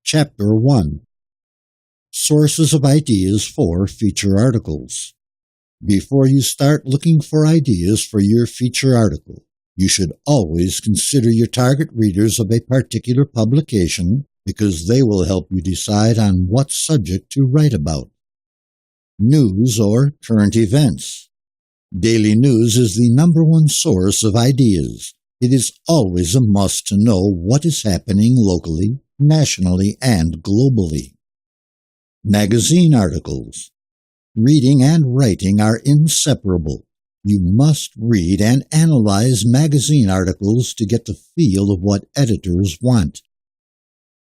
Chapter 1. Sources of Ideas for Feature Articles. Before you start looking for ideas for your feature article, you should always consider your target readers of a particular publication because they will help you decide on what subject to write about. News or current events. Daily news is the #1 source of ideas. It is always a must to know what is happening locally, nationally, and globally. Magazine articles. Reading and writing are inseparable. You must read and analyze magazine articles to get the feel of what editors want.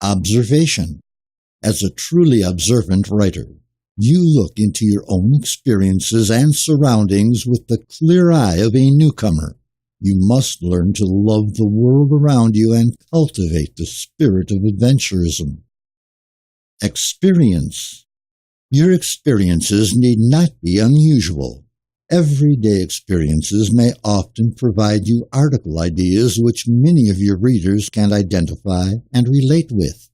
Observation. As a truly observant writer, you look into your own experiences and surroundings with the clear eye of a newcomer. You must learn to love the world around you and cultivate the spirit of adventurism. Experience. Your experiences need not be unusual. Everyday experiences may often provide you article ideas which many of your readers can identify and relate with.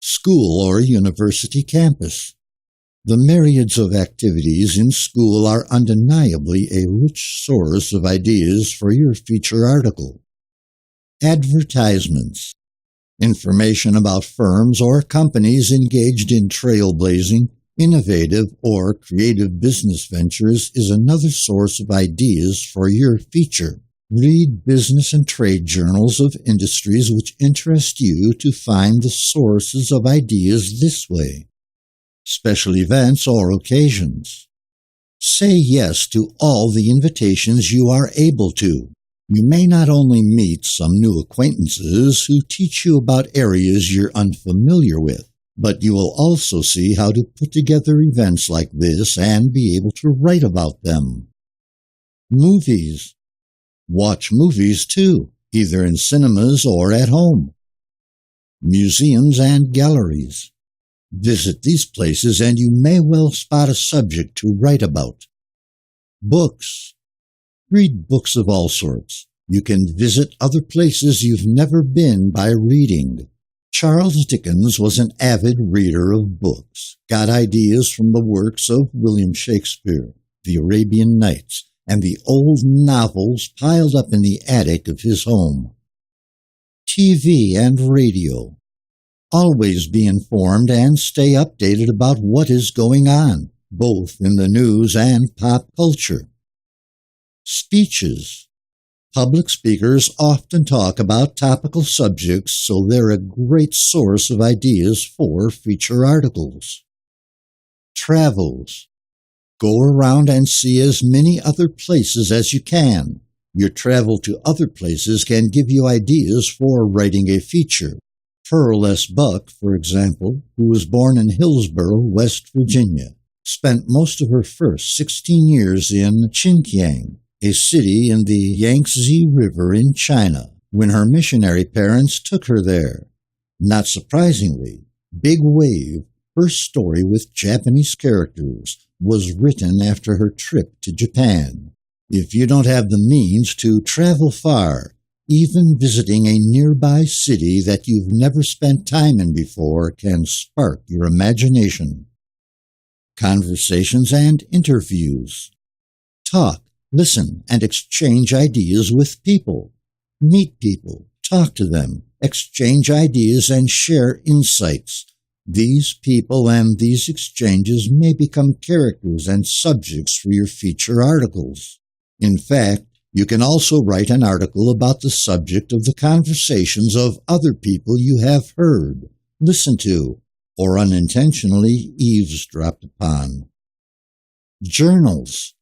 School or university campus. The myriads of activities in school are undeniably a rich source of ideas for your feature article. Advertisements. Information about firms or companies engaged in trailblazing, innovative, or creative business ventures is another source of ideas for your feature. Read business and trade journals of industries which interest you to find the sources of ideas this way. Special events or occasions. Say yes to all the invitations you are able to. You may not only meet some new acquaintances who teach you about areas you're unfamiliar with, but you will also see how to put together events like this and be able to write about them. Movies. Watch movies too, either in cinemas or at home. Museums and galleries. Visit these places and you may well spot a subject to write about. Books. Read books of all sorts. You can visit other places you've never been by reading. Charles Dickens was an avid reader of books, got ideas from the works of William Shakespeare, the Arabian Nights, and the old novels piled up in the attic of his home. TV and radio. Always be informed and stay updated about what is going on, both in the news and pop culture. Speeches. Public speakers often talk about topical subjects, so they're a great source of ideas for feature articles. Travels. Go around and see as many other places as you can. Your travel to other places can give you ideas for writing a feature. Pearl S. Buck, for example, who was born in Hillsborough, West Virginia, spent most of her first 16 years in Xinjiang, a city in the Yangtze River in China, when her missionary parents took her there. Not surprisingly, Big Wave, her story with Japanese characters, was written after her trip to Japan. If you don't have the means to travel far, even visiting a nearby city that you've never spent time in before can spark your imagination. Conversations and interviews. Talk, listen, and exchange ideas with people. Meet people, talk to them, exchange ideas, and share insights. These people and these exchanges may become characters and subjects for your feature articles. In fact, you can also write an article about the subject of the conversations of other people you have heard, listened to, or unintentionally eavesdropped upon. Journals.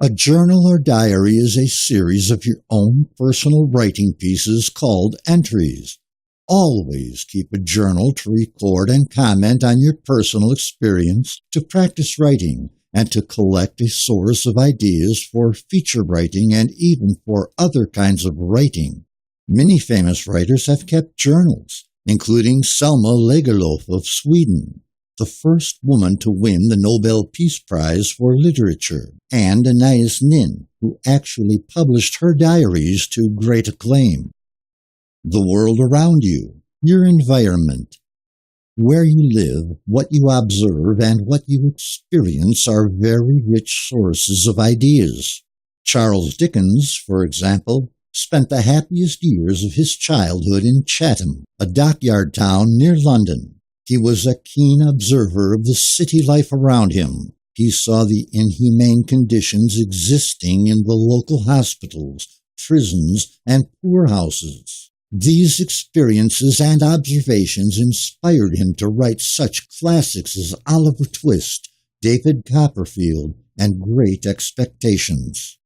A journal or diary is a series of your own personal writing pieces called entries. Always keep a journal to record and comment on your personal experience, to practice writing, and to collect a source of ideas for feature writing and even for other kinds of writing. Many famous writers have kept journals, including Selma Lagerlöf of Sweden, the first woman to win the Nobel Peace Prize for Literature, and Anais Nin, who actually published her diaries to great acclaim. The world around you, your environment, Where you live, what you observe, and what you experience are very rich sources of ideas. Charles Dickens, for example, spent the happiest years of his childhood in Chatham, a dockyard town near London. He was a keen observer of the city life around him. He saw the inhumane conditions existing in the local hospitals, prisons, and poorhouses. These experiences and observations inspired him to write such classics as Oliver Twist, David Copperfield, and Great Expectations.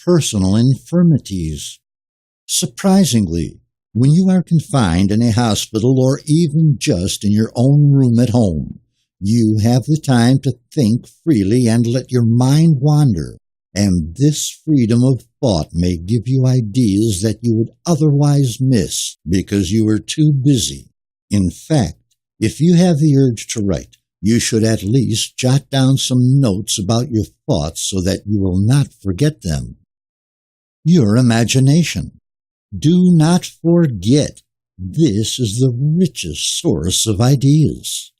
Personal infirmities. Surprisingly, when you are confined in a hospital or even just in your own room at home, you have the time to think freely and let your mind wander, and this freedom of thought may give you ideas that you would otherwise miss because you are too busy. In fact, if you have the urge to write, you should at least jot down some notes about your thoughts so that you will not forget them. Your imagination. Do not forget, this is the richest source of ideas.